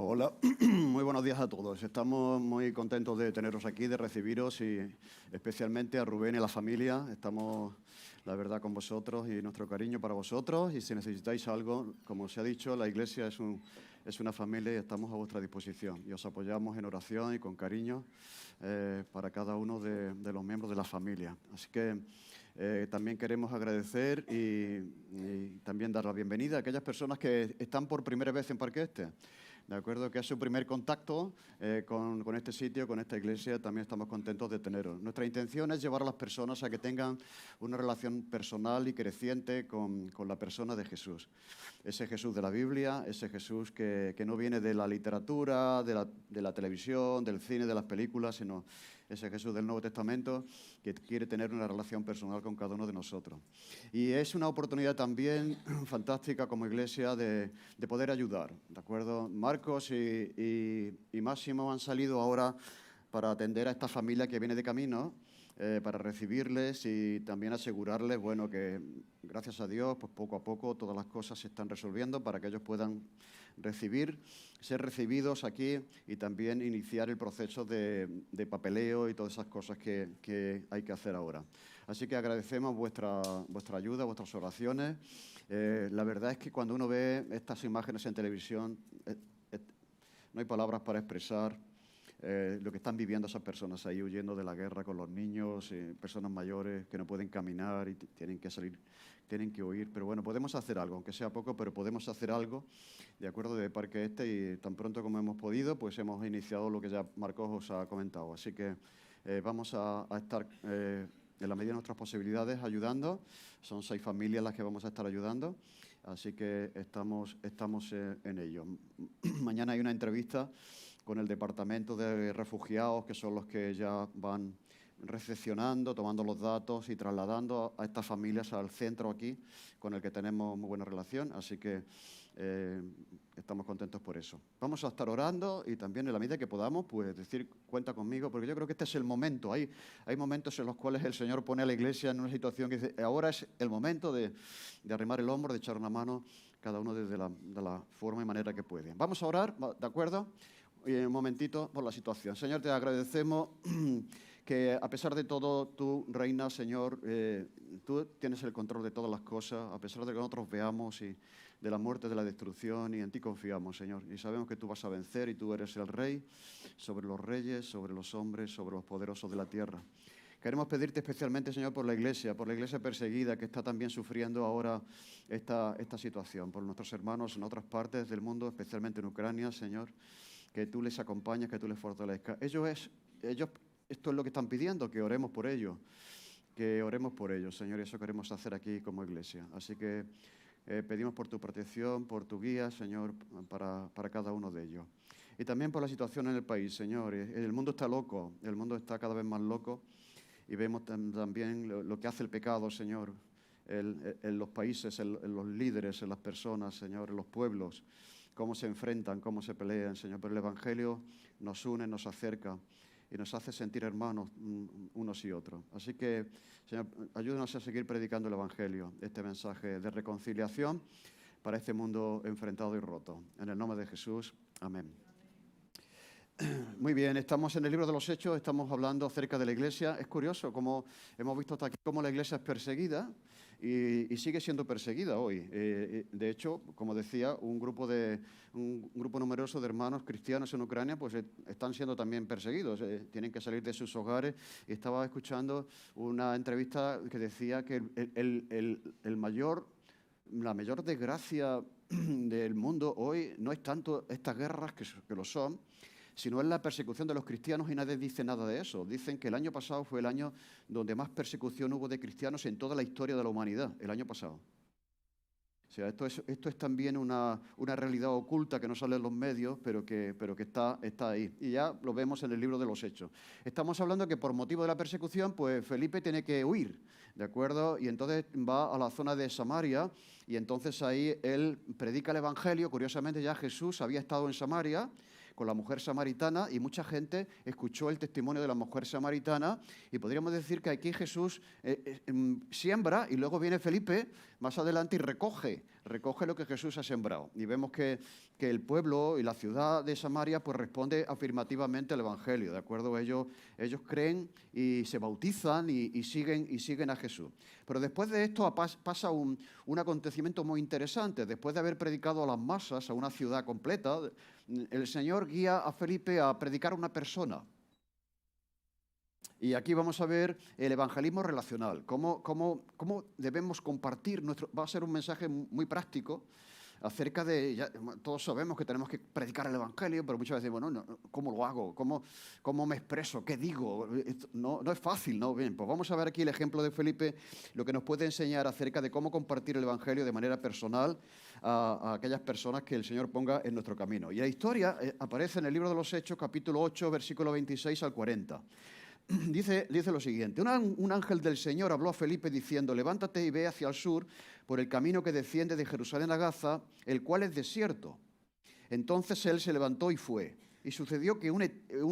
Hola, muy buenos días a todos. Estamos muy contentos de teneros aquí, de recibiros y especialmente a Rubén y a la familia. Estamos, la verdad, con vosotros y nuestro cariño para vosotros. Y si necesitáis algo, como se ha dicho, la Iglesia es una familia y estamos a vuestra disposición. Y os apoyamos en oración y con cariño para cada uno de los miembros de la familia. Así que también queremos agradecer y también dar la bienvenida a aquellas personas que están por primera vez en Parque Este. De acuerdo, que es su primer contacto con este sitio, con esta iglesia, también estamos contentos de teneros. Nuestra intención es llevar a las personas a que tengan una relación personal y creciente con la persona de Jesús. Ese Jesús de la Biblia, ese Jesús que no viene de la literatura, de la televisión, del cine, de las películas, sino ese Jesús del Nuevo Testamento que quiere tener una relación personal con cada uno de nosotros. Y es una oportunidad también fantástica como iglesia de poder ayudar, ¿de acuerdo? Marcos y Máximo han salido ahora para atender a esta familia que viene de camino, para recibirles y también asegurarles, bueno, que gracias a Dios, pues poco a poco todas las cosas se están resolviendo para que ellos puedan ser recibidos aquí y también iniciar el proceso de papeleo y todas esas cosas que hay que hacer ahora. Así que agradecemos vuestra ayuda, vuestras oraciones. La verdad es que cuando uno ve estas imágenes en televisión, no hay palabras para expresar lo que están viviendo esas personas ahí huyendo de la guerra con los niños, personas mayores que no pueden caminar y tienen que salir, tienen que huir. Pero bueno, podemos hacer algo, aunque sea poco, pero podemos hacer algo de acuerdo de Parque Este y tan pronto como hemos podido, pues hemos iniciado lo que ya Marcos os ha comentado. Así que vamos a estar en la medida de nuestras posibilidades ayudando. Son 6 familias las que vamos a estar ayudando. Así que estamos en ello. Mañana hay una entrevista con el Departamento de Refugiados, que son los que ya van recepcionando, tomando los datos y trasladando a estas familias al centro aquí, con el que tenemos muy buena relación. Así que estamos contentos por eso. Vamos a estar orando y también en la medida que podamos, pues decir, cuenta conmigo, porque yo creo que este es el momento. Hay momentos en los cuales el Señor pone a la iglesia en una situación que dice, ahora es el momento de arrimar el hombro, de echar una mano, cada uno desde de la forma y manera que puede. Vamos a orar, ¿de acuerdo? Y un momentito por la situación. Señor, te agradecemos que a pesar de todo tú reinas, Señor, tú tienes el control de todas las cosas, a pesar de que nosotros veamos y de la muerte, de la destrucción, y en ti confiamos, Señor. Y sabemos que tú vas a vencer y tú eres el Rey sobre los reyes, sobre los hombres, sobre los poderosos de la tierra. Queremos pedirte especialmente, Señor, por la iglesia perseguida que está también sufriendo ahora esta situación, por nuestros hermanos en otras partes del mundo, especialmente en Ucrania, Señor, que tú les acompañes, que tú les fortalezcas. Ellos, esto es lo que están pidiendo, que oremos por ellos, Señor, y eso queremos hacer aquí como iglesia. Así que pedimos por tu protección, por tu guía, Señor, para cada uno de ellos. Y también por la situación en el país, Señor. El mundo está loco, el mundo está cada vez más loco y vemos también lo que hace el pecado, Señor, en los países, en los líderes, en las personas, Señor, en los pueblos, cómo se enfrentan, cómo se pelean, Señor. Pero el Evangelio nos une, nos acerca y nos hace sentir hermanos unos y otros. Así que, Señor, ayúdanos a seguir predicando el Evangelio, este mensaje de reconciliación para este mundo enfrentado y roto. En el nombre de Jesús, amén. Muy bien, estamos en el libro de los Hechos, estamos hablando acerca de la iglesia. Es curioso cómo hemos visto hasta aquí cómo la iglesia es perseguida y sigue siendo perseguida hoy. De hecho, como decía, un grupo numeroso de hermanos cristianos en Ucrania pues están siendo también perseguidos, tienen que salir de sus hogares. Y estaba escuchando una entrevista que decía que la mayor desgracia del mundo hoy no es tanto estas guerras que lo son, sino es la persecución de los cristianos, y nadie dice nada de eso. Dicen que el año pasado fue el año donde más persecución hubo de cristianos en toda la historia de la humanidad, el año pasado. O sea, esto es también una realidad oculta que no sale en los medios, pero que está ahí. Y ya lo vemos en el libro de los Hechos. Estamos hablando que por motivo de la persecución, pues Felipe tiene que huir, ¿de acuerdo? Y entonces va a la zona de Samaria y entonces ahí él predica el Evangelio. Curiosamente ya Jesús había estado en Samaria con la mujer samaritana y mucha gente escuchó el testimonio de la mujer samaritana y podríamos decir que aquí Jesús siembra y luego viene Felipe más adelante y recoge lo que Jesús ha sembrado. Y vemos que el pueblo y la ciudad de Samaria pues responde afirmativamente al Evangelio, ¿de acuerdo? Ellos creen y se bautizan y siguen a Jesús. Pero después de esto pasa un acontecimiento muy interesante. Después de haber predicado a las masas, a una ciudad completa, el Señor guía a Felipe a predicar a una persona. Y aquí vamos a ver el evangelismo relacional, cómo debemos compartir va a ser un mensaje muy práctico acerca de, todos sabemos que tenemos que predicar el evangelio, pero muchas veces, bueno, ¿cómo lo hago? ¿Cómo me expreso? ¿Qué digo? No es fácil, ¿no? Bien, pues vamos a ver aquí el ejemplo de Felipe, lo que nos puede enseñar acerca de cómo compartir el evangelio de manera personal a aquellas personas que el Señor ponga en nuestro camino. Y la historia aparece en el libro de los Hechos, capítulo 8, versículo 26 al 40. Dice lo siguiente: un ángel del Señor habló a Felipe diciendo: levántate y ve hacia el sur por el camino que desciende de Jerusalén a Gaza, el cual es desierto. Entonces él se levantó y fue. Y sucedió que un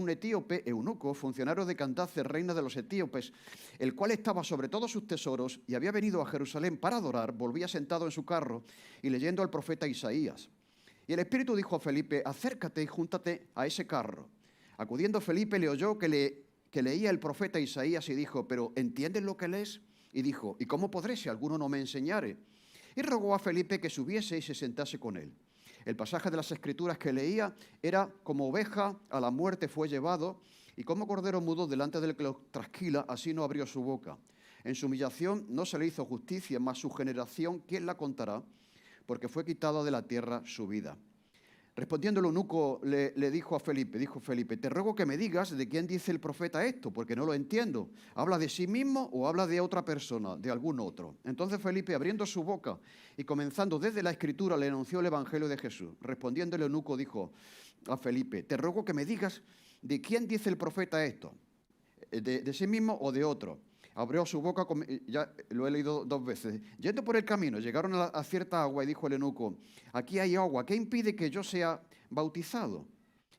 etíope, eunuco, funcionario de Candace, reina de los etíopes, el cual estaba sobre todos sus tesoros y había venido a Jerusalén para adorar, volvía sentado en su carro y leyendo al profeta Isaías. Y el Espíritu dijo a Felipe: acércate y júntate a ese carro. Acudiendo Felipe le oyó que leía el profeta Isaías y dijo: ¿pero entiendes lo que lees? Y dijo: ¿y cómo podré si alguno no me enseñare? Y rogó a Felipe que subiese y se sentase con él. El pasaje de las Escrituras que leía era: como oveja a la muerte fue llevado, y como cordero mudo delante del que lo trasquila, así no abrió su boca. En su humillación no se le hizo justicia, mas su generación, ¿quién la contará? Porque fue quitado de la tierra su vida. Respondiendo el eunuco le dijo Felipe, te ruego que me digas de quién dice el profeta esto, porque no lo entiendo. ¿Habla de sí mismo o habla de otra persona, de algún otro? Entonces Felipe, abriendo su boca y comenzando desde la Escritura, le anunció el Evangelio de Jesús. Respondiendo el eunuco dijo a Felipe: te ruego que me digas de quién dice el profeta esto, de sí mismo o de otro. Abrió su boca, ya lo he leído 2 veces. Yendo por el camino, llegaron a cierta agua y dijo el eunuco: aquí hay agua, ¿qué impide que yo sea bautizado?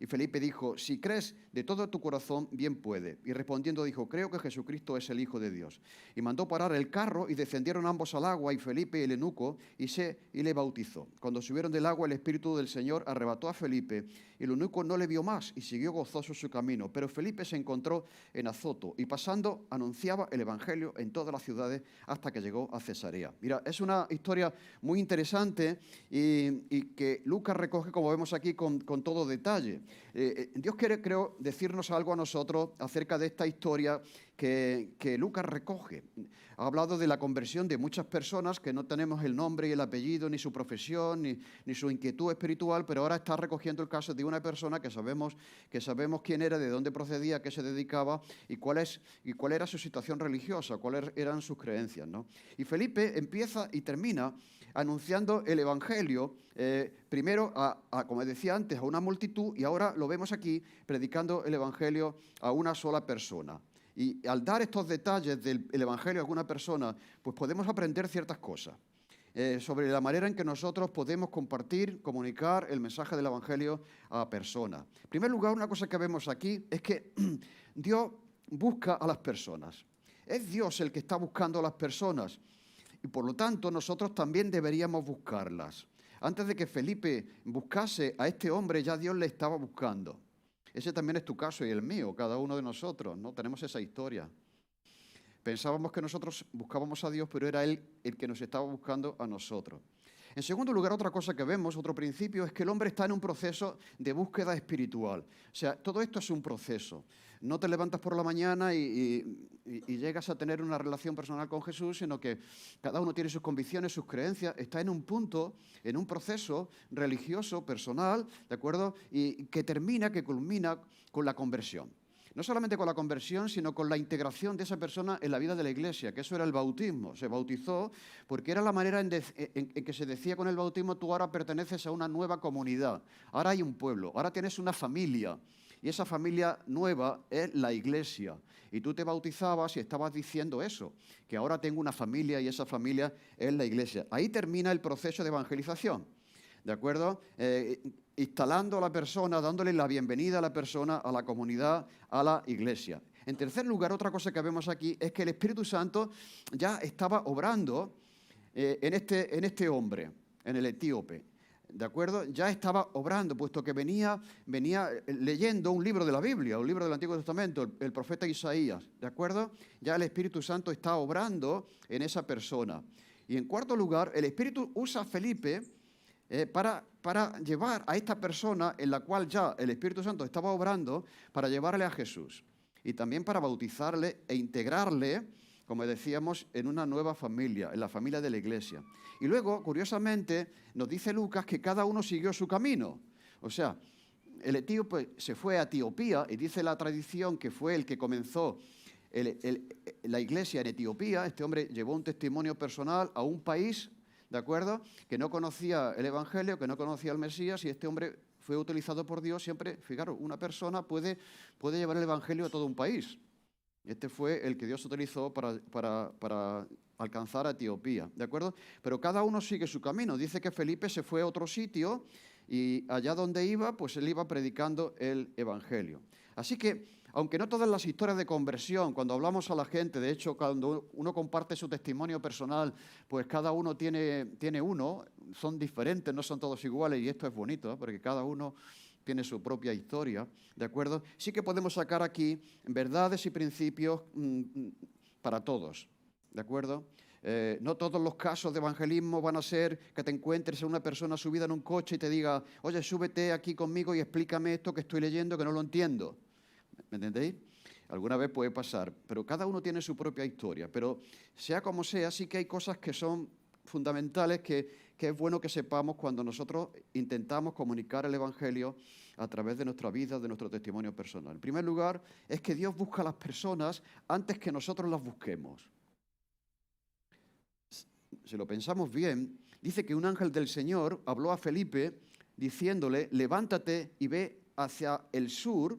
Y Felipe dijo: si crees de todo tu corazón, bien puede. Y respondiendo dijo: creo que Jesucristo es el Hijo de Dios. Y mandó parar el carro y descendieron ambos al agua, y Felipe y el eunuco, y le bautizó. Cuando subieron del agua, el Espíritu del Señor arrebató a Felipe, y el eunuco no le vio más, y siguió gozoso su camino. Pero Felipe se encontró en Azoto, y pasando anunciaba el Evangelio en todas las ciudades hasta que llegó a Cesarea. Mira, es una historia muy interesante y que Lucas recoge, como vemos aquí, con todo detalle. Dios quiere, creo, decirnos algo a nosotros acerca de esta historia que Lucas recoge. Ha hablado de la conversión de muchas personas que no tenemos el nombre y el apellido, ni su profesión, ni su inquietud espiritual, pero ahora está recogiendo el caso de una persona que sabemos quién era, de dónde procedía, a qué se dedicaba y cuál era su situación religiosa, cuáles eran sus creencias, ¿no? Y Felipe empieza y termina anunciando el Evangelio, primero, como decía antes, a una multitud, y ahora lo vemos aquí, predicando el Evangelio a una sola persona. Y al dar estos detalles del Evangelio a alguna persona, pues podemos aprender ciertas cosas sobre la manera en que nosotros podemos compartir, comunicar el mensaje del Evangelio a personas. En primer lugar, una cosa que vemos aquí es que Dios busca a las personas. Es Dios el que está buscando a las personas. Y por lo tanto, nosotros también deberíamos buscarlas. Antes de que Felipe buscase a este hombre, ya Dios le estaba buscando. Ese también es tu caso y el mío, cada uno de nosotros, ¿no? Tenemos esa historia. Pensábamos que nosotros buscábamos a Dios, pero era Él el que nos estaba buscando a nosotros. En segundo lugar, otra cosa que vemos, otro principio, es que el hombre está en un proceso de búsqueda espiritual. O sea, todo esto es un proceso. No te levantas por la mañana y llegas a tener una relación personal con Jesús, sino que cada uno tiene sus convicciones, sus creencias, está en un punto, en un proceso religioso, personal, ¿de acuerdo? Y que culmina con la conversión. No solamente con la conversión, sino con la integración de esa persona en la vida de la iglesia, que eso era el bautismo. Se bautizó porque era la manera en que se decía con el bautismo: tú ahora perteneces a una nueva comunidad, ahora hay un pueblo, ahora tienes una familia. y esa familia nueva es la iglesia. Y tú te bautizabas y estabas diciendo eso, que ahora tengo una familia y esa familia es la iglesia. Ahí termina el proceso de evangelización, ¿de acuerdo? Instalando a la persona, dándole la bienvenida a la persona, a la comunidad, a la iglesia. En tercer lugar, otra cosa que vemos aquí es que el Espíritu Santo ya estaba obrando en este hombre, en el etíope. ¿De acuerdo? Ya estaba obrando, puesto que venía leyendo un libro de la Biblia, un libro del Antiguo Testamento, el profeta Isaías. ¿De acuerdo? Ya el Espíritu Santo está obrando en esa persona. Y en cuarto lugar, el Espíritu usa a Felipe para llevar a esta persona en la cual ya el Espíritu Santo estaba obrando, para llevarle a Jesús. Y también para bautizarle e integrarle, como decíamos, en una nueva familia, en la familia de la iglesia. Y luego, curiosamente, nos dice Lucas que cada uno siguió su camino. O sea, el etíope se fue a Etiopía y dice la tradición que fue el que comenzó la iglesia en Etiopía. Este hombre llevó un testimonio personal a un país, ¿de acuerdo?, que no conocía el Evangelio, que no conocía al Mesías, y este hombre fue utilizado por Dios siempre. Fijaros, una persona puede llevar el Evangelio a todo un país. Este fue el que Dios utilizó para alcanzar a Etiopía, ¿de acuerdo? Pero cada uno sigue su camino. Dice que Felipe se fue a otro sitio y allá donde iba, pues él iba predicando el Evangelio. Así que, aunque no todas las historias de conversión, cuando hablamos a la gente, de hecho, cuando uno comparte su testimonio personal, pues cada uno tiene uno, son diferentes, no son todos iguales, y esto es bonito, porque cada uno tiene su propia historia, ¿de acuerdo? Sí que podemos sacar aquí verdades y principios para todos, ¿de acuerdo? No todos los casos de evangelismo van a ser que te encuentres a una persona subida en un coche y te diga, oye, súbete aquí conmigo y explícame esto que estoy leyendo que no lo entiendo. ¿Me entendéis? Alguna vez puede pasar, pero cada uno tiene su propia historia. Pero sea como sea, sí que hay cosas que son fundamentales que es bueno que sepamos cuando nosotros intentamos comunicar el Evangelio a través de nuestra vida, de nuestro testimonio personal. En primer lugar, es que Dios busca a las personas antes que nosotros las busquemos. Si lo pensamos bien, dice que un ángel del Señor habló a Felipe diciéndole, levántate y ve hacia el sur.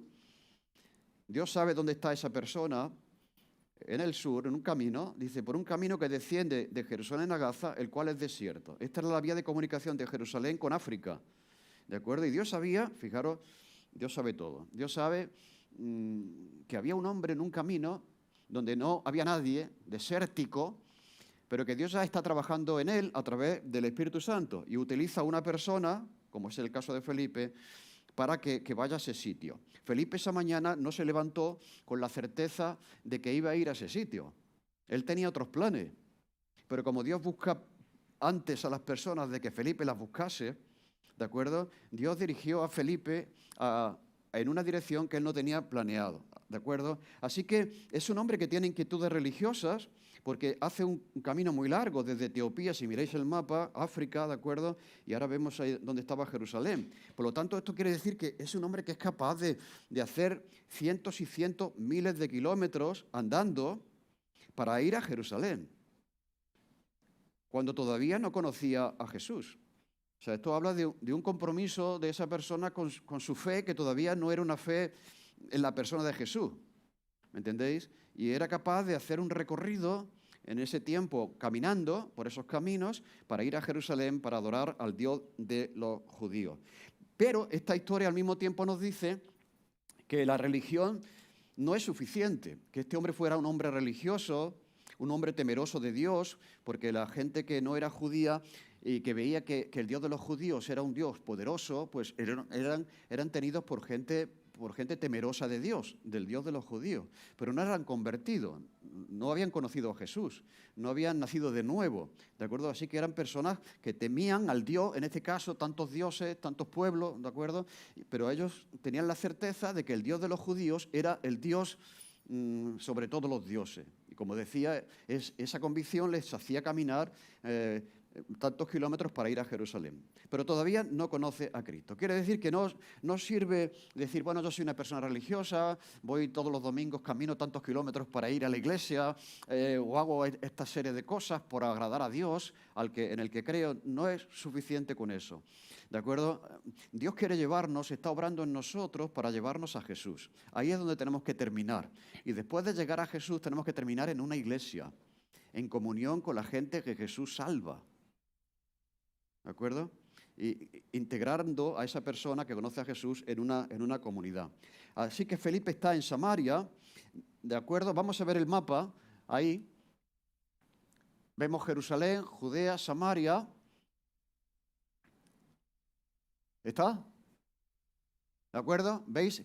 Dios sabe dónde está esa persona, en el sur, en un camino, dice, por un camino que desciende de Jerusalén a Gaza, el cual es desierto. Esta es la vía de comunicación de Jerusalén con África, ¿de acuerdo? Y Dios sabía, fijaros, Dios sabe todo. Dios sabe que había un hombre en un camino donde no había nadie, desértico, pero que Dios ya está trabajando en él a través del Espíritu Santo y utiliza a una persona, como es el caso de Felipe, para que vaya a ese sitio. Felipe esa mañana no se levantó con la certeza de que iba a ir a ese sitio. Él tenía otros planes, pero como Dios busca antes a las personas de que Felipe las buscase, ¿de acuerdo? Dios dirigió a Felipe en una dirección que él no tenía planeado, ¿de acuerdo? Así que es un hombre que tiene inquietudes religiosas, porque hace un camino muy largo desde Etiopía, si miráis el mapa, África, ¿de acuerdo? Y ahora vemos ahí donde estaba Jerusalén. Por lo tanto, esto quiere decir que es un hombre que es capaz de hacer cientos y cientos, miles de kilómetros andando para ir a Jerusalén, cuando todavía no conocía a Jesús. O sea, esto habla de un compromiso de esa persona con su fe, que todavía no era una fe en la persona de Jesús. ¿Me entendéis? Y era capaz de hacer un recorrido en ese tiempo caminando por esos caminos para ir a Jerusalén para adorar al Dios de los judíos. Pero esta historia al mismo tiempo nos dice que la religión no es suficiente, que este hombre fuera un hombre religioso, un hombre temeroso de Dios, porque la gente que no era judía y que veía que el Dios de los judíos era un Dios poderoso, pues eran tenidos por gente temerosa de Dios, del Dios de los judíos, pero no eran convertidos, no habían conocido a Jesús, no habían nacido de nuevo, ¿de acuerdo? Así que eran personas que temían al Dios, en este caso, tantos dioses, tantos pueblos, ¿de acuerdo? Pero ellos tenían la certeza de que el Dios de los judíos era el Dios sobre todos los dioses. Y como decía, esa convicción les hacía caminar tantos kilómetros para ir a Jerusalén. Pero todavía no conoce a Cristo. Quiere decir que no sirve decir, bueno, yo soy una persona religiosa, voy todos los domingos, camino tantos kilómetros para ir a la iglesia, o hago esta serie de cosas por agradar a Dios, en el que creo. No es suficiente con eso. ¿De acuerdo? Dios quiere llevarnos, está obrando en nosotros para llevarnos a Jesús. Ahí es donde tenemos que terminar. Y después de llegar a Jesús tenemos que terminar en una iglesia, en comunión con la gente que Jesús salva. ¿De acuerdo? Y integrando a esa persona que conoce a Jesús en una comunidad. Así que Felipe está en Samaria, ¿de acuerdo? Vamos a ver el mapa ahí. Vemos Jerusalén, Judea, Samaria. ¿Está? ¿De acuerdo? ¿Veis?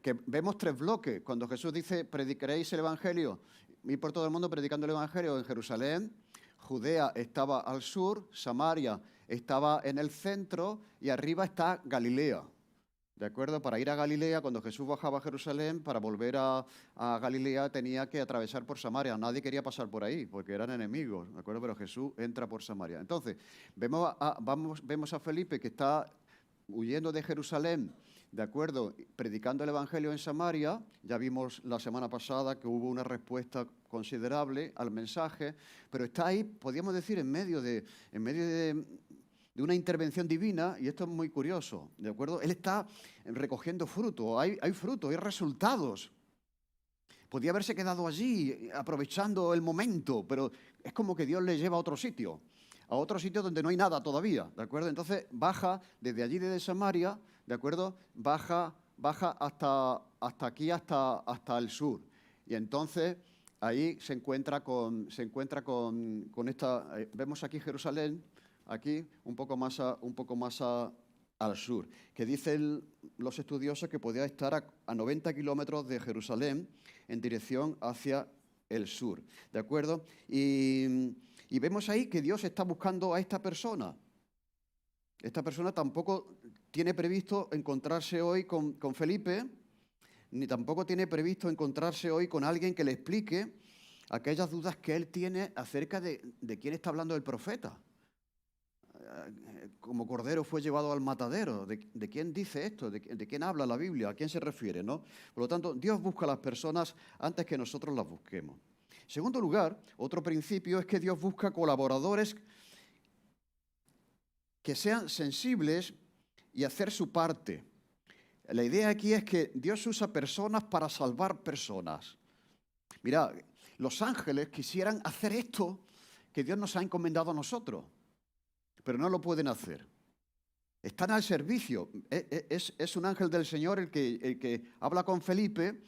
Que vemos 3 bloques. Cuando Jesús dice, predicaréis el Evangelio, ir por todo el mundo predicando el Evangelio en Jerusalén. Judea estaba al sur, Samaria estaba en el centro y arriba está Galilea. ¿De acuerdo? Para ir a Galilea, cuando Jesús bajaba a Jerusalén, para volver a Galilea tenía que atravesar por Samaria. Nadie quería pasar por ahí porque eran enemigos, ¿de acuerdo? Pero Jesús entra por Samaria. Entonces, vemos a Felipe que está huyendo de Jerusalén, ¿de acuerdo? Predicando el Evangelio en Samaria. Ya vimos la semana pasada que hubo una respuesta considerable al mensaje, pero está ahí, podríamos decir, en medio de una intervención divina, y esto es muy curioso, ¿de acuerdo? Él está recogiendo fruto, hay fruto, hay resultados. Podía haberse quedado allí aprovechando el momento, pero es como que Dios le lleva a otro sitio donde no hay nada todavía, ¿de acuerdo? Entonces baja desde allí, desde Samaria, ¿de acuerdo? Baja hasta aquí, hasta el sur. Y entonces ahí se encuentra con esta, vemos aquí Jerusalén, aquí un poco más al sur, que dicen los estudiosos que podía estar a 90 kilómetros de Jerusalén en dirección hacia el sur, ¿de acuerdo? Y vemos ahí que Dios está buscando a esta persona. Esta persona tampoco tiene previsto encontrarse hoy con Felipe, ni tampoco tiene previsto encontrarse hoy con alguien que le explique aquellas dudas que él tiene acerca de quién está hablando el profeta. Como cordero fue llevado al matadero. ¿De quién dice esto? ¿De quién habla la Biblia? ¿A quién se refiere? ¿No? Por lo tanto, Dios busca a las personas antes que nosotros las busquemos. En segundo lugar, otro principio es que Dios busca colaboradores que sean sensibles y hacer su parte. La idea aquí es que Dios usa personas para salvar personas. Mira, los ángeles quisieran hacer esto que Dios nos ha encomendado a nosotros, pero no lo pueden hacer. Están al servicio. Es un ángel del Señor el que habla con Felipe,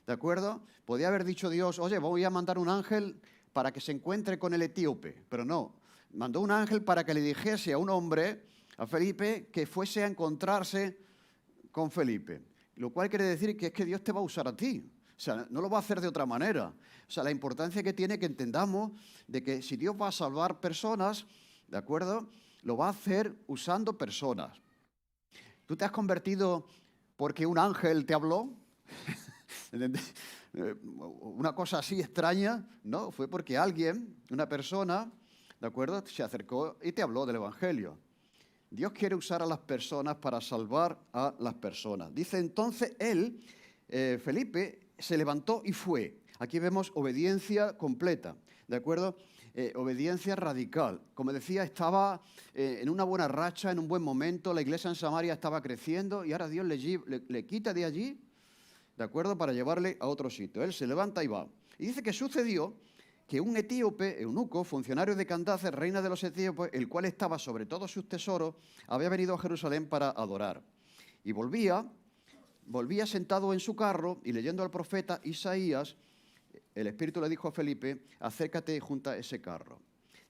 ¿de acuerdo? Podía haber dicho Dios, oye, voy a mandar un ángel para que se encuentre con el etíope, pero no. Mandó un ángel para que le dijese a un hombre, a Felipe, que fuese a encontrarse con Felipe. Lo cual quiere decir que es que Dios te va a usar a ti. O sea, no lo va a hacer de otra manera. O sea, la importancia que tiene que entendamos de que si Dios va a salvar personas, ¿de acuerdo?, lo va a hacer usando personas. ¿Tú te has convertido porque un ángel te habló? Una cosa así extraña, ¿no? Fue porque alguien, una persona, ¿de acuerdo?, se acercó y te habló del Evangelio. Dios quiere usar a las personas para salvar a las personas. Dice entonces él, Felipe, se levantó y fue. Aquí vemos obediencia completa, ¿de acuerdo? Obediencia radical. Como decía, estaba en una buena racha, en un buen momento. La iglesia en Samaria estaba creciendo y ahora Dios le quita de allí, ¿de acuerdo?, para llevarle a otro sitio. Él se levanta y va. Y dice que sucedió que un etíope, eunuco, funcionario de Candace, reina de los etíopes, el cual estaba sobre todos sus tesoros, había venido a Jerusalén para adorar. Y volvía sentado en su carro y leyendo al profeta Isaías, el Espíritu le dijo a Felipe, acércate junto a ese carro.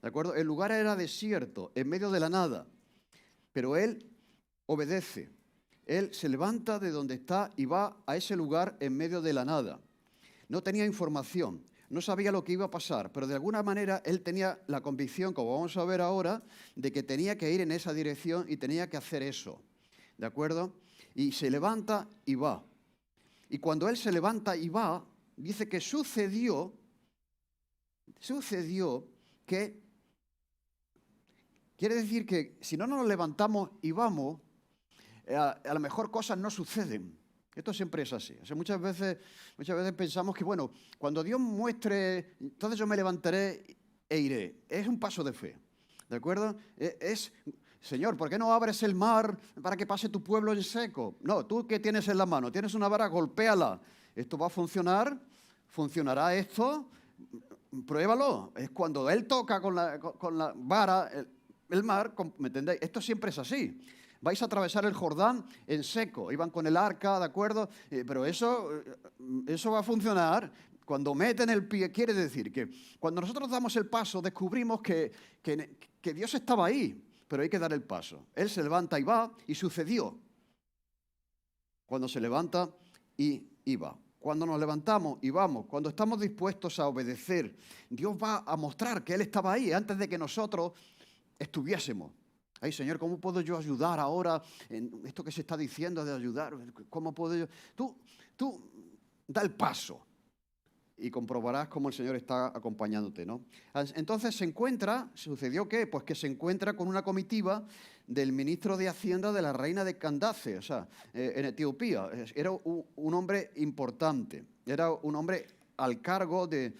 ¿De acuerdo? El lugar era desierto, en medio de la nada, pero él obedece. Él se levanta de donde está y va a ese lugar en medio de la nada. No tenía información, no sabía lo que iba a pasar, pero de alguna manera él tenía la convicción, como vamos a ver ahora, de que tenía que ir en esa dirección y tenía que hacer eso. ¿De acuerdo? Y se levanta y va. Y cuando él se levanta y va, dice que sucedió que Quiere decir que si no nos levantamos y vamos, a lo mejor cosas no suceden. Esto siempre es así. O sea, muchas veces pensamos que, bueno, cuando Dios muestre, entonces yo me levantaré e iré. Es un paso de fe, ¿de acuerdo? Señor, ¿por qué no abres el mar para que pase tu pueblo en seco? No, ¿tú qué tienes en la mano? Tienes una vara, golpéala. ¿Esto va a funcionar? ¿Funcionará esto? Pruébalo. Es cuando Él toca con la vara el mar, ¿me entendéis? Esto siempre es así. Vais a atravesar el Jordán en seco. Iban con el arca, ¿de acuerdo? Pero eso va a funcionar. Cuando meten el pie, quiere decir que cuando nosotros damos el paso, descubrimos que Dios estaba ahí, pero hay que dar el paso. Él se levanta y va, y sucedió. Cuando se levanta y va. Cuando nos levantamos y vamos, cuando estamos dispuestos a obedecer, Dios va a mostrar que Él estaba ahí antes de que nosotros estuviésemos. Ay, Señor, ¿cómo puedo yo ayudar ahora en esto que se está diciendo de ayudar? ¿Cómo puedo yo? Tú da el paso y comprobarás cómo el Señor está acompañándote, ¿no? Entonces ¿sucedió qué? Pues que se encuentra con una comitiva del ministro de Hacienda de la reina de Candace, o sea, en Etiopía. Era un hombre importante, era un hombre al cargo de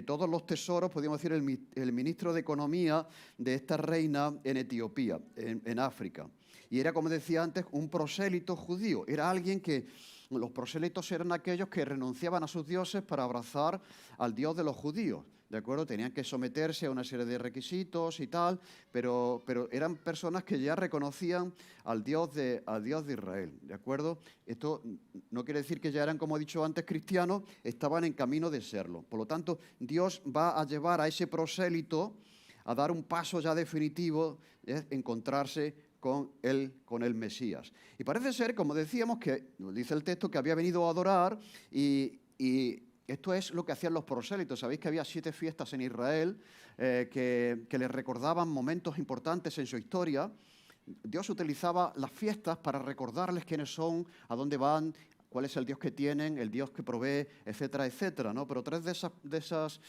todos los tesoros, podríamos decir, el ministro de Economía de esta reina en Etiopía, en África. Y era, como decía antes, un prosélito judío. Era alguien que... Los prosélitos eran aquellos que renunciaban a sus dioses para abrazar al Dios de los judíos, ¿de acuerdo? Tenían que someterse a una serie de requisitos y tal, pero eran personas que ya reconocían al Dios de Israel, ¿de acuerdo? Esto no quiere decir que ya eran, como he dicho antes, cristianos, estaban en camino de serlo. Por lo tanto, Dios va a llevar a ese prosélito a dar un paso ya definitivo, encontrarse con el Mesías. Y parece ser, como decíamos, que dice el texto, que había venido a adorar y esto es lo que hacían los prosélitos. Sabéis que había 7 fiestas en Israel que les recordaban momentos importantes en su historia. Dios utilizaba las fiestas para recordarles quiénes son, a dónde van, cuál es el Dios que tienen, el Dios que provee, etcétera, etcétera, ¿no? Pero 3 de esas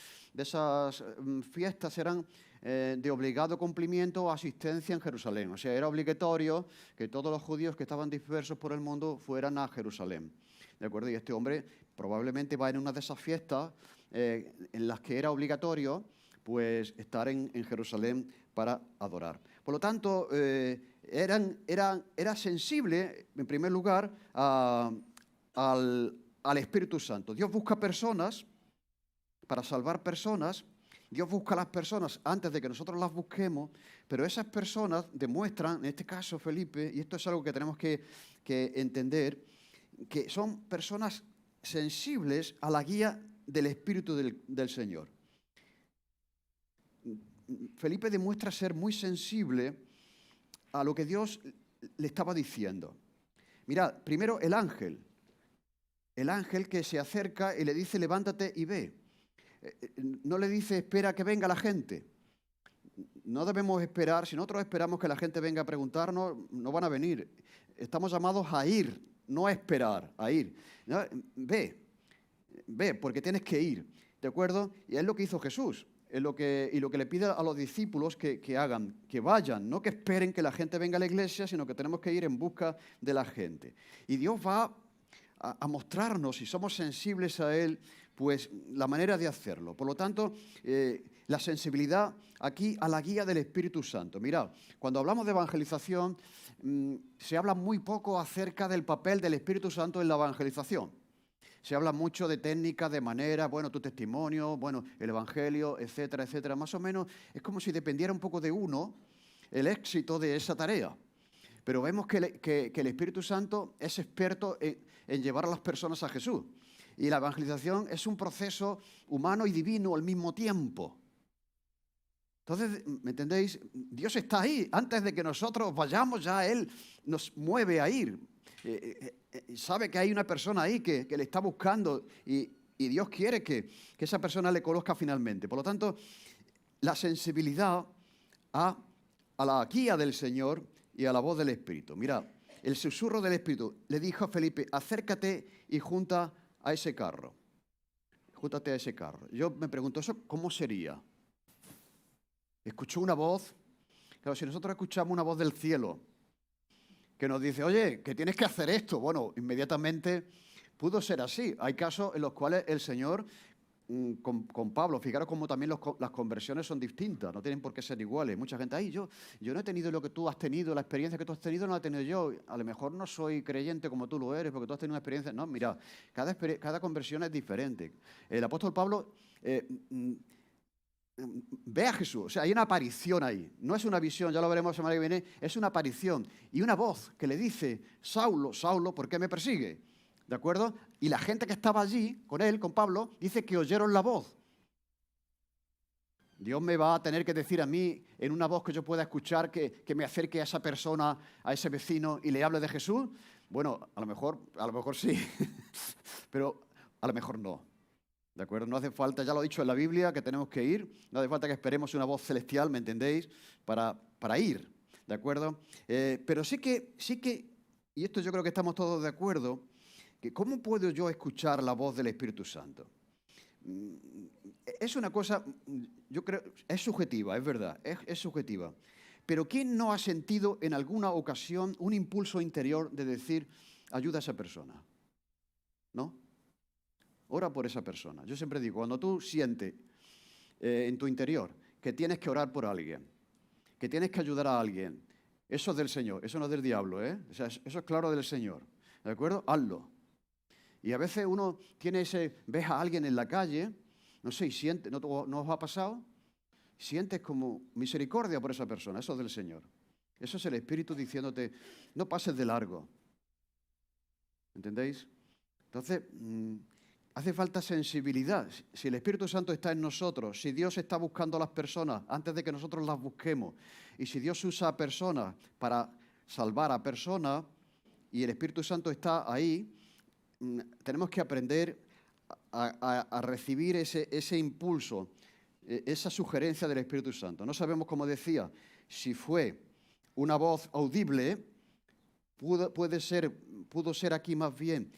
fiestas eran de obligado cumplimiento o asistencia en Jerusalén. O sea, era obligatorio que todos los judíos que estaban dispersos por el mundo fueran a Jerusalén. ¿De acuerdo? Y este hombre probablemente va en una de esas fiestas en las que era obligatorio pues, estar en Jerusalén para adorar. Por lo tanto, era sensible, en primer lugar, al Espíritu Santo. Dios busca personas para salvar personas. Dios busca a las personas antes de que nosotros las busquemos, pero esas personas demuestran, en este caso Felipe, y esto es algo que tenemos que entender, que son personas sensibles a la guía del Espíritu del Señor. Felipe demuestra ser muy sensible a lo que Dios le estaba diciendo. Mirad, primero el ángel que se acerca y le dice, levántate y ve. No le dice, espera que venga la gente. No debemos esperar. Si nosotros esperamos que la gente venga a preguntarnos, no van a venir. Estamos llamados a ir, no a esperar, a ir. ¿No? Ve, porque tienes que ir, ¿de acuerdo? Y es lo que hizo Jesús. Y lo que le pide a los discípulos que hagan, que vayan, no que esperen que la gente venga a la iglesia, sino que tenemos que ir en busca de la gente. Y Dios va a mostrarnos, si somos sensibles a Él, pues la manera de hacerlo. Por lo tanto, la sensibilidad aquí a la guía del Espíritu Santo. Mirad, cuando hablamos de evangelización, se habla muy poco acerca del papel del Espíritu Santo en la evangelización. Se habla mucho de técnicas, de manera, bueno, tu testimonio, bueno, el Evangelio, etcétera, etcétera. Más o menos es como si dependiera un poco de uno el éxito de esa tarea. Pero vemos que el Espíritu Santo es experto en llevar a las personas a Jesús. Y la evangelización es un proceso humano y divino al mismo tiempo. Entonces, ¿me entendéis? Dios está ahí. Antes de que nosotros vayamos, ya Él nos mueve a ir. Sabe que hay una persona ahí que le está buscando y Dios quiere que esa persona le conozca finalmente. Por lo tanto, la sensibilidad a la guía del Señor y a la voz del Espíritu. Mira, el susurro del Espíritu le dijo a Felipe, acércate y junta a ese carro. Júntate a ese carro. Yo me pregunto, ¿eso cómo sería? Escuchó una voz Claro, si nosotros escuchamos una voz del cielo que nos dice, oye, que tienes que hacer esto, bueno, inmediatamente pudo ser así. Hay casos en los cuales el Señor, con Pablo, fijaros cómo también las conversiones son distintas, no tienen por qué ser iguales. Mucha gente, ay, yo no he tenido lo que tú has tenido, la experiencia que tú has tenido no la he tenido yo. A lo mejor no soy creyente como tú lo eres, porque tú has tenido una experiencia. No, mira, cada conversión es diferente. El apóstol Pablo ve a Jesús, o sea, hay una aparición ahí. No es una visión, ya lo veremos la semana que viene, es una aparición. Y una voz que le dice, Saulo, Saulo, ¿por qué me persigue? ¿De acuerdo? Y la gente que estaba allí, con él, con Pablo, dice que oyeron la voz. Dios me va a tener que decir a mí, en una voz que yo pueda escuchar, que me acerque a esa persona, a ese vecino, y le hable de Jesús. Bueno, a lo mejor sí, pero a lo mejor no. ¿De acuerdo? No hace falta, ya lo he dicho en la Biblia, que tenemos que ir. No hace falta que esperemos una voz celestial, ¿me entendéis? Para ir, ¿de acuerdo? Pero sí que, y esto yo creo que estamos todos de acuerdo, que ¿cómo puedo yo escuchar la voz del Espíritu Santo? Es una cosa, yo creo, es subjetiva, es verdad, es subjetiva. Pero ¿quién no ha sentido en alguna ocasión un impulso interior de decir, ayuda a esa persona? ¿No? Ora por esa persona. Yo siempre digo, cuando tú sientes en tu interior que tienes que orar por alguien, que tienes que ayudar a alguien, eso es del Señor, eso no es del diablo, ¿eh? O sea, eso es claro del Señor, ¿de acuerdo? Hazlo. Y a veces uno ves a alguien en la calle, no sé, y siente, ¿no os ha pasado? Sientes como misericordia por esa persona, eso es del Señor. Eso es el Espíritu diciéndote, no pases de largo. ¿Entendéis? Entonces, hace falta sensibilidad. Si el Espíritu Santo está en nosotros, si Dios está buscando a las personas antes de que nosotros las busquemos, y si Dios usa a personas para salvar a personas, y el Espíritu Santo está ahí, tenemos que aprender a recibir ese impulso, esa sugerencia del Espíritu Santo. No sabemos, como decía, si fue una voz audible, pudo ser aquí más bien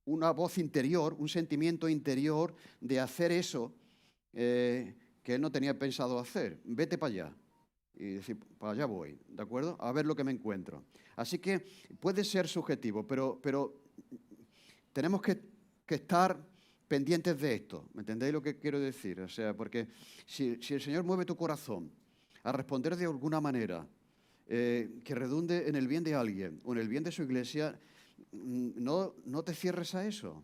una voz interior, un sentimiento interior de hacer eso que él no tenía pensado hacer. Vete para allá. Y decir, para allá voy, ¿de acuerdo? A ver lo que me encuentro. Así que puede ser subjetivo, pero tenemos que estar pendientes de esto. ¿Me entendéis lo que quiero decir? O sea, porque si el Señor mueve tu corazón a responder de alguna manera que redunde en el bien de alguien o en el bien de su iglesia, no te cierres a eso.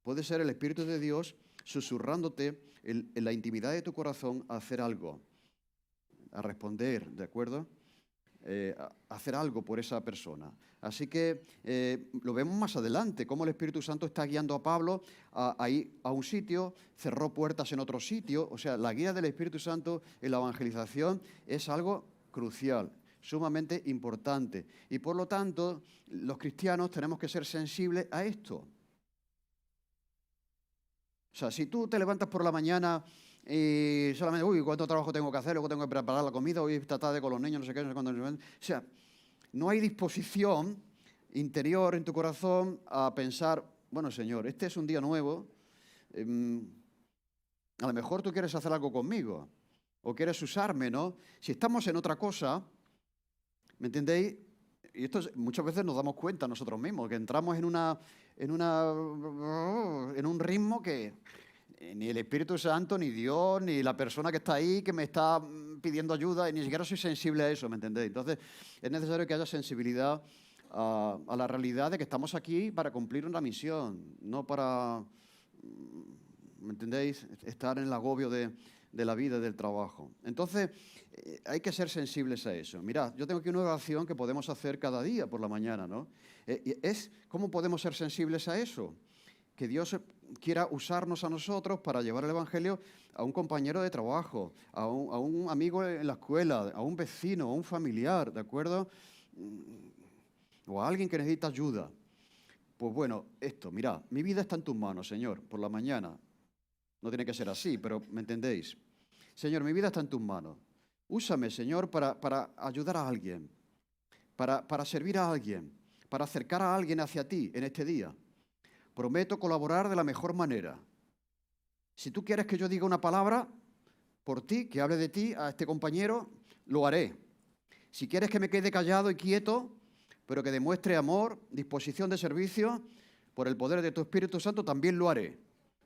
Puede ser el Espíritu de Dios susurrándote en la intimidad de tu corazón a hacer algo, a responder, ¿de acuerdo? A hacer algo por esa persona. Así que lo vemos más adelante, cómo el Espíritu Santo está guiando a Pablo a ir a un sitio, cerró puertas en otro sitio. O sea, la guía del Espíritu Santo en la evangelización es algo crucial, sumamente importante. Y por lo tanto, los cristianos tenemos que ser sensibles a esto. O sea, si tú te levantas por la mañana y solamente, ¿cuánto trabajo tengo que hacer? Luego tengo que preparar la comida, hoy esta tarde con los niños, no sé qué, no sé cuándo. O sea, no hay disposición interior en tu corazón a pensar, bueno, Señor, este es un día nuevo, a lo mejor tú quieres hacer algo conmigo o quieres usarme, ¿no? Si estamos en otra cosa, ¿me entendéis? Y esto muchas veces nos damos cuenta nosotros mismos, que entramos en un ritmo que ni el Espíritu Santo, ni Dios, ni la persona que está ahí, que me está pidiendo ayuda, y ni siquiera soy sensible a eso, ¿me entendéis? Entonces, es necesario que haya sensibilidad a la realidad de que estamos aquí para cumplir una misión, no para, ¿me entendéis?, estar en el agobio de la vida y del trabajo. Entonces, hay que ser sensibles a eso. Mirad, yo tengo aquí una oración que podemos hacer cada día por la mañana, ¿no? ¿Cómo podemos ser sensibles a eso? Que Dios quiera usarnos a nosotros para llevar el Evangelio a un compañero de trabajo, a un amigo en la escuela, a un vecino, a un familiar, ¿de acuerdo? O a alguien que necesita ayuda. Pues bueno, mirad, mi vida está en tus manos, Señor, por la mañana. No tiene que ser así, pero ¿me entendéis? Señor, mi vida está en tus manos. Úsame, Señor, para ayudar a alguien, para servir a alguien, para acercar a alguien hacia ti en este día. Prometo colaborar de la mejor manera. Si tú quieres que yo diga una palabra, por ti, que hable de ti a este compañero, lo haré. Si quieres que me quede callado y quieto, pero que demuestre amor, disposición de servicio, por el poder de tu Espíritu Santo, también lo haré.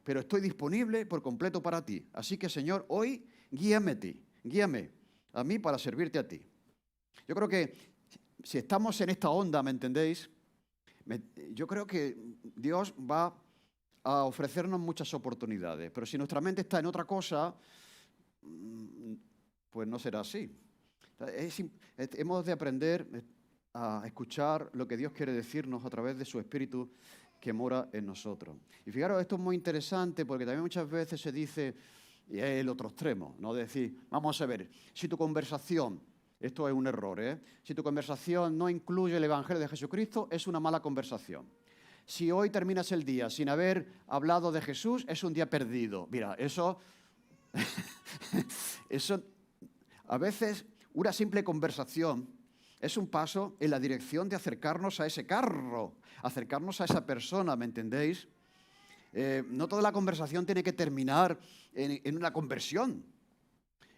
Pero estoy disponible por completo para ti. Así que, Señor, hoy guíame a mí para servirte a ti. Yo creo que si estamos en esta onda, ¿me entendéis? Yo creo que Dios va a ofrecernos muchas oportunidades, pero si nuestra mente está en otra cosa, pues no será así. Hemos de aprender a escuchar lo que Dios quiere decirnos a través de su Espíritu que mora en nosotros. Y fijaros, esto es muy interesante porque también muchas veces se dice, y es el otro extremo, ¿no? De decir, vamos a ver, si tu conversación, esto es un error, si tu conversación no incluye el Evangelio de Jesucristo, es una mala conversación. Si hoy terminas el día sin haber hablado de Jesús, es un día perdido. Mira, eso a veces una simple conversación es un paso en la dirección de acercarnos a ese carro, acercarnos a esa persona, ¿me entendéis? No toda la conversación tiene que terminar en una conversión.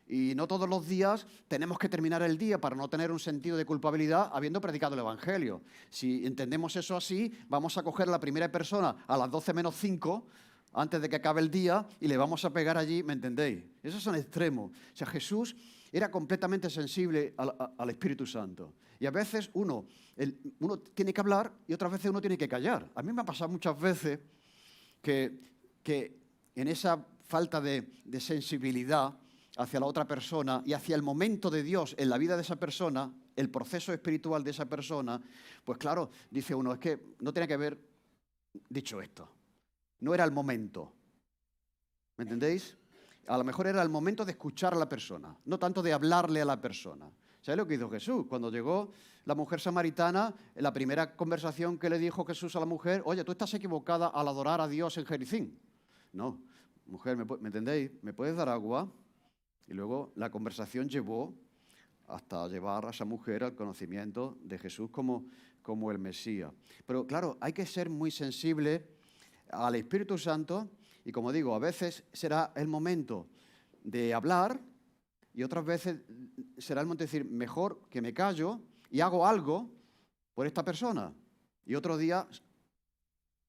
Y no todos los días tenemos que terminar el día para no tener un sentido de culpabilidad habiendo predicado el Evangelio. Si entendemos eso así, vamos a coger a la primera persona a las 12 menos 5, antes de que acabe el día, y le vamos a pegar allí, ¿me entendéis? Esos son extremos. O sea, Jesús era completamente sensible al Espíritu Santo. Y a veces uno tiene que hablar y otras veces uno tiene que callar. A mí me ha pasado muchas veces que en esa falta de sensibilidad hacia la otra persona y hacia el momento de Dios en la vida de esa persona, el proceso espiritual de esa persona, pues claro, dice uno, es que no tenía que haber dicho esto. No era el momento. ¿Me entendéis? A lo mejor era el momento de escuchar a la persona, no tanto de hablarle a la persona. ¿Sabes lo que hizo Jesús? Cuando llegó la mujer samaritana, en la primera conversación que le dijo Jesús a la mujer, oye, tú estás equivocada al adorar a Dios en Jericín. No, mujer, ¿me entendéis? ¿Me puedes dar agua? Y luego la conversación llevó hasta llevar a esa mujer al conocimiento de Jesús como el Mesías. Pero claro, hay que ser muy sensible al Espíritu Santo y como digo, a veces será el momento de hablar y otras veces será el momento de decir, mejor que me callo y hago algo por esta persona. Y otro día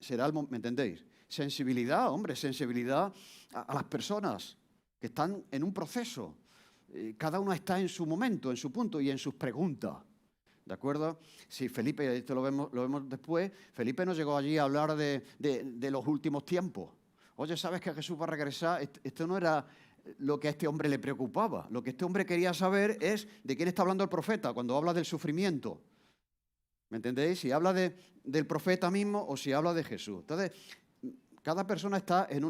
será el momento, ¿me entendéis? Sensibilidad, hombre, sensibilidad a las personas que están en un proceso. Cada uno está en su momento, en su punto y en sus preguntas. ¿De acuerdo? Si Felipe, esto lo vemos después, Felipe no llegó allí a hablar de los últimos tiempos. Oye, ¿sabes que Jesús va a regresar? Esto no era lo que a este hombre le preocupaba. Lo que este hombre quería saber es de quién está hablando el profeta cuando habla del sufrimiento. ¿Me entendéis? Si habla del profeta mismo o si habla de Jesús. Entonces, cada persona está en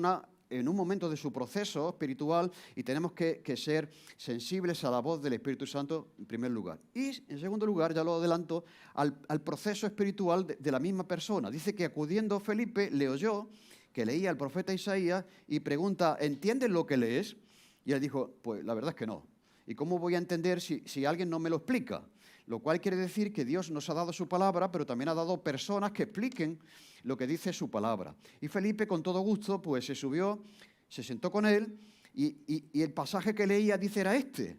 un momento de su proceso espiritual y tenemos que ser sensibles a la voz del Espíritu Santo en primer lugar. Y en segundo lugar, ya lo adelanto, al proceso espiritual de la misma persona. Dice que acudiendo Felipe le oyó que leía el profeta Isaías y pregunta, ¿entiendes lo que lees? Y él dijo, pues la verdad es que no. ¿Y cómo voy a entender si alguien no me lo explica? Lo cual quiere decir que Dios nos ha dado su palabra, pero también ha dado personas que expliquen lo que dice su palabra. Y Felipe, con todo gusto, pues se subió, se sentó con él y el pasaje que leía dice era este.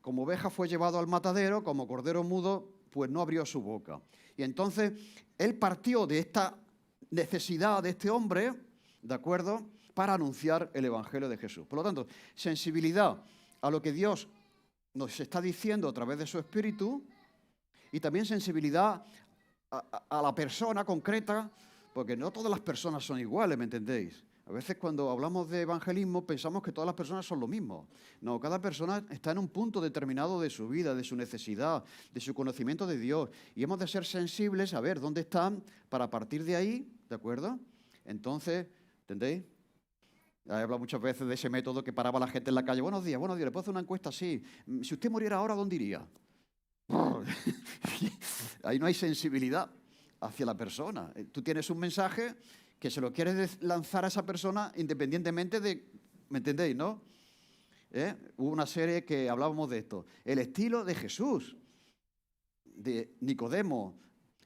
Como oveja fue llevado al matadero, como cordero mudo, pues no abrió su boca. Y entonces él partió de esta necesidad de este hombre, ¿de acuerdo?, para anunciar el Evangelio de Jesús. Por lo tanto, sensibilidad a lo que Dios nos está diciendo a través de su Espíritu y también sensibilidad a la persona concreta, porque no todas las personas son iguales, ¿me entendéis? A veces cuando hablamos de evangelismo pensamos que todas las personas son lo mismo. No, cada persona está en un punto determinado de su vida, de su necesidad, de su conocimiento de Dios. Y hemos de ser sensibles a ver dónde están para a partir de ahí, ¿de acuerdo? Entonces, ¿entendéis? He hablado muchas veces de ese método que paraba a la gente en la calle. Buenos días, ¿le puedo hacer una encuesta? Sí. Si usted muriera ahora, ¿dónde iría? Ahí no hay sensibilidad hacia la persona. Tú tienes un mensaje que se lo quieres lanzar a esa persona independientemente de... ¿Me entendéis, no? Hubo una serie que hablábamos de esto. El estilo de Jesús, de Nicodemo.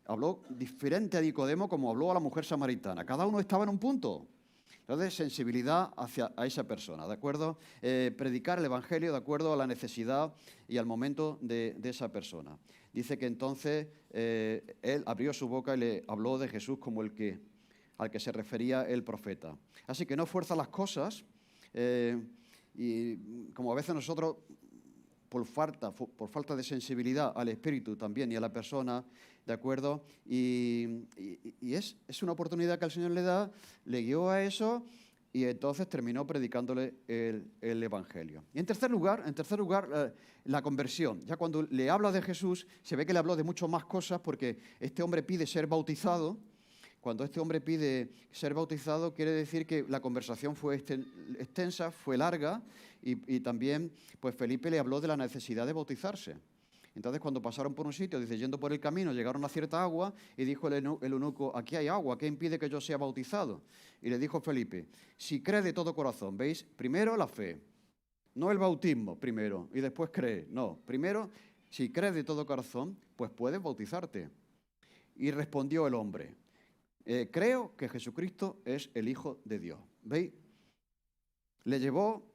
Habló diferente a Nicodemo como habló a la mujer samaritana. Cada uno estaba en un punto. Entonces, sensibilidad hacia a esa persona, ¿de acuerdo? Predicar el Evangelio de acuerdo a la necesidad y al momento de esa persona. Dice que entonces él abrió su boca y le habló de Jesús como al que se refería el profeta. Así que no fuerza las cosas y como a veces nosotros, por falta de sensibilidad al espíritu también y a la persona, ¿de acuerdo? Y es una oportunidad que el Señor le da, le guió a eso y entonces terminó predicándole el Evangelio. Y en tercer lugar, la conversión. Ya cuando le habla de Jesús, se ve que le habló de mucho más cosas porque este hombre pide ser bautizado. Cuando este hombre pide ser bautizado, quiere decir que la conversación fue extensa, fue larga, y también pues Felipe le habló de la necesidad de bautizarse. Entonces, cuando pasaron por un sitio, dice, yendo por el camino, llegaron a cierta agua, y dijo el eunuco, aquí hay agua, ¿qué impide que yo sea bautizado? Y le dijo Felipe, si cree de todo corazón, ¿veis? Primero la fe, no el bautismo primero, y después cree. No, primero, si crees de todo corazón, pues puedes bautizarte. Y respondió el hombre, creo que Jesucristo es el Hijo de Dios. ¿Veis? Le llevó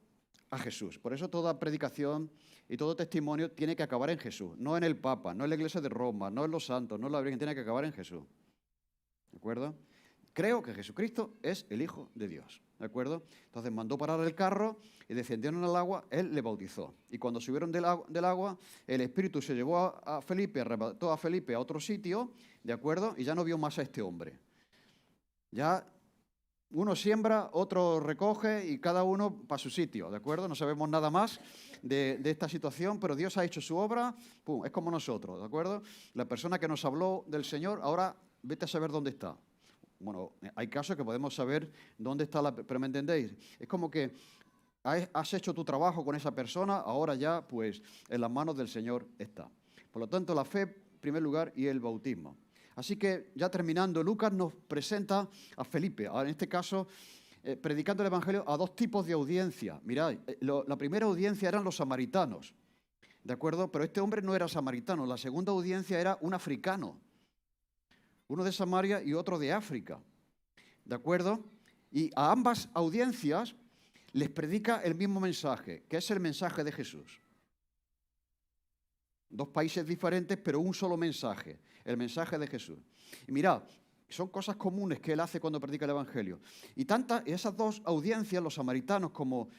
a Jesús. Por eso toda predicación y todo testimonio tiene que acabar en Jesús, no en el Papa, no en la Iglesia de Roma, no en los santos, no en la Virgen, tiene que acabar en Jesús. ¿De acuerdo? Creo que Jesucristo es el Hijo de Dios. ¿De acuerdo? Entonces mandó parar el carro y descendieron al agua, él le bautizó. Y cuando subieron del agua, el Espíritu se llevó a Felipe, arrebató a Felipe a otro sitio, ¿de acuerdo? Y ya no vio más a este hombre. Ya uno siembra, otro recoge y cada uno para su sitio, ¿de acuerdo? No sabemos nada más de esta situación, pero Dios ha hecho su obra, ¡pum!, es como nosotros, ¿de acuerdo? La persona que nos habló del Señor, ahora vete a saber dónde está. Bueno, hay casos que podemos saber dónde está, pero ¿me entendéis? Es como que has hecho tu trabajo con esa persona, ahora ya, pues, en las manos del Señor está. Por lo tanto, la fe, en primer lugar, y el bautismo. Así que, ya terminando, Lucas nos presenta a Felipe, en este caso, predicando el Evangelio a dos tipos de audiencia. Mirad, la primera audiencia eran los samaritanos, ¿de acuerdo? Pero este hombre no era samaritano. La segunda audiencia era un africano, uno de Samaria y otro de África, ¿de acuerdo? Y a ambas audiencias les predica el mismo mensaje, que es el mensaje de Jesús. Dos países diferentes, pero un solo mensaje, el mensaje de Jesús. Y mirad, son cosas comunes que él hace cuando predica el Evangelio. Y esas dos audiencias, los samaritanos como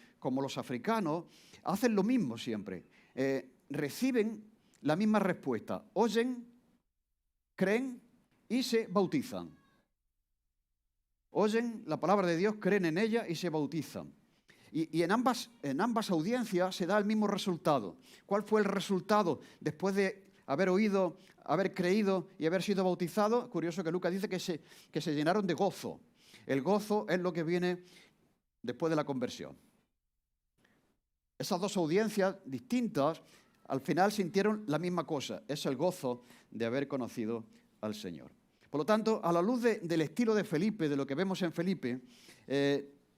los africanos, hacen lo mismo siempre. Reciben la misma respuesta. Oyen, creen y se bautizan. Oyen la palabra de Dios, creen en ella y se bautizan. Y en ambas audiencias se da el mismo resultado. ¿Cuál fue el resultado después de haber oído, haber creído y haber sido bautizado? Curioso que Lucas dice que se llenaron de gozo. El gozo es lo que viene después de la conversión. Esas dos audiencias distintas al final sintieron la misma cosa. Es el gozo de haber conocido al Señor. Por lo tanto, a la luz del estilo de Felipe, de lo que vemos en Felipe,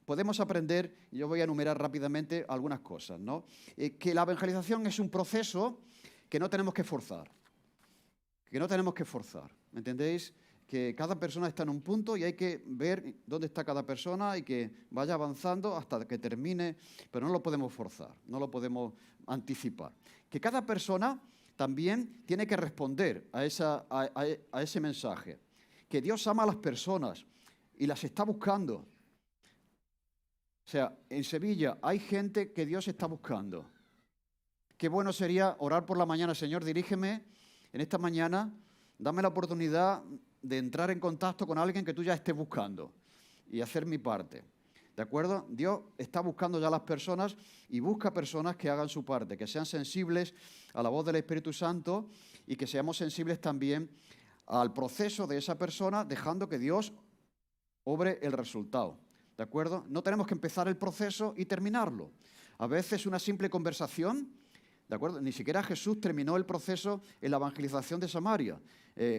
podemos aprender, yo voy a enumerar rápidamente algunas cosas, ¿no? Que la evangelización es un proceso que no tenemos que forzar. ¿Me entendéis? Que cada persona está en un punto y hay que ver dónde está cada persona y que vaya avanzando hasta que termine, pero no lo podemos forzar, no lo podemos anticipar. Que cada persona también tiene que responder a ese mensaje. Que Dios ama a las personas y las está buscando. O sea, en Sevilla hay gente que Dios está buscando. Qué bueno sería orar por la mañana, Señor, dirígeme en esta mañana, dame la oportunidad de entrar en contacto con alguien que tú ya estés buscando y hacer mi parte. ¿De acuerdo? Dios está buscando ya a las personas y busca personas que hagan su parte, que sean sensibles a la voz del Espíritu Santo y que seamos sensibles también al proceso de esa persona, dejando que Dios obre el resultado. ¿De acuerdo? No tenemos que empezar el proceso y terminarlo. A veces una simple conversación, ¿de acuerdo? Ni siquiera Jesús terminó el proceso en la evangelización de Samaria.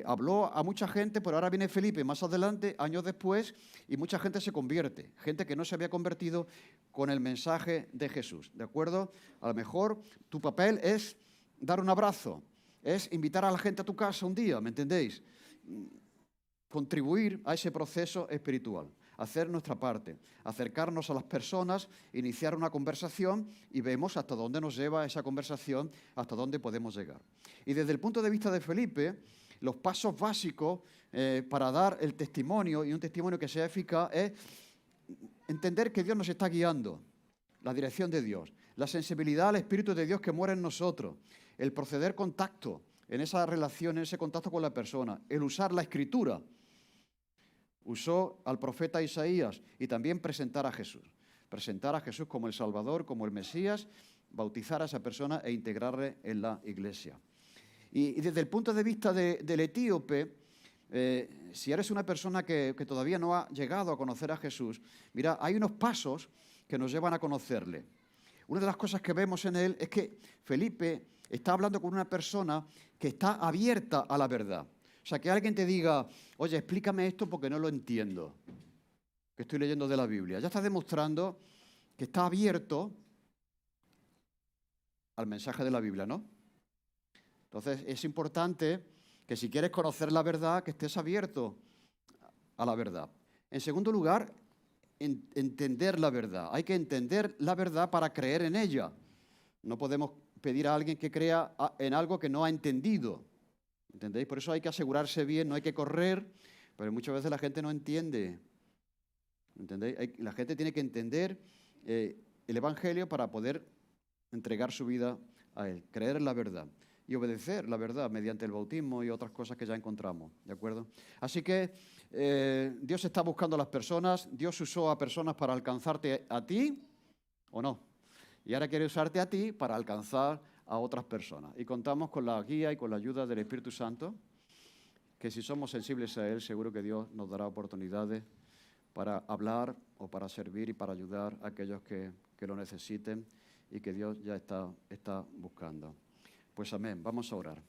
Habló a mucha gente, pero ahora viene Felipe más adelante, años después, y mucha gente se convierte. Gente que no se había convertido con el mensaje de Jesús. ¿De acuerdo? A lo mejor tu papel es dar un abrazo, es invitar a la gente a tu casa un día, ¿me entendéis? Contribuir a ese proceso espiritual. hacer nuestra parte, acercarnos a las personas, iniciar una conversación y vemos hasta dónde nos lleva esa conversación, hasta dónde podemos llegar. Y desde el punto de vista de Felipe, los pasos básicos para dar el testimonio y un testimonio que sea eficaz es entender que Dios nos está guiando, la dirección de Dios, la sensibilidad al Espíritu de Dios que mora en nosotros, el proceder contacto en esa relación, en ese contacto con la persona, el usar la Escritura. Usó al profeta Isaías y también presentar a Jesús. Presentar a Jesús como el Salvador, como el Mesías, bautizar a esa persona e integrarle en la iglesia. Y desde el punto de vista del etíope, si eres una persona que todavía no ha llegado a conocer a Jesús, mira, hay unos pasos que nos llevan a conocerle. Una de las cosas que vemos en él es que Felipe está hablando con una persona que está abierta a la verdad. O sea, que alguien te diga, oye, explícame esto porque no lo entiendo, que estoy leyendo de la Biblia. Ya está demostrando que está abierto al mensaje de la Biblia, ¿no? Entonces, es importante que si quieres conocer la verdad, que estés abierto a la verdad. En segundo lugar, entender la verdad. Hay que entender la verdad para creer en ella. No podemos pedir a alguien que crea en algo que no ha entendido. ¿Entendéis? Por eso hay que asegurarse bien, no hay que correr, pero muchas veces la gente no entiende. ¿Entendéis? La gente tiene que entender el Evangelio para poder entregar su vida a Él, creer en la verdad y obedecer la verdad mediante el bautismo y otras cosas que ya encontramos, ¿de acuerdo? Así que Dios está buscando a las personas, Dios usó a personas para alcanzarte a ti, ¿o no? Y ahora quiere usarte a ti para alcanzar a otras personas. Y contamos con la guía y con la ayuda del Espíritu Santo, que si somos sensibles a Él, seguro que Dios nos dará oportunidades para hablar o para servir y para ayudar a aquellos que lo necesiten y que Dios ya está buscando. Pues amén, vamos a orar.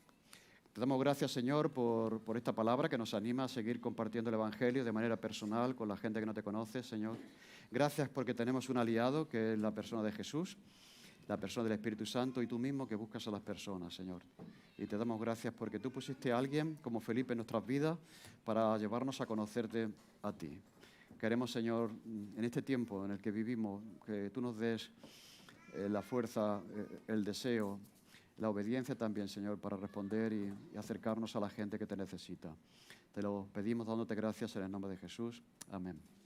Te damos gracias, Señor, por esta palabra que nos anima a seguir compartiendo el Evangelio de manera personal con la gente que no te conoce, Señor. Gracias porque tenemos un aliado que es la persona de Jesús, la persona del Espíritu Santo y tú mismo que buscas a las personas, Señor. Y te damos gracias porque tú pusiste a alguien como Felipe en nuestras vidas para llevarnos a conocerte a ti. Queremos, Señor, en este tiempo en el que vivimos, que tú nos des la fuerza, el deseo, la obediencia también, Señor, para responder y acercarnos a la gente que te necesita. Te lo pedimos dándote gracias en el nombre de Jesús. Amén.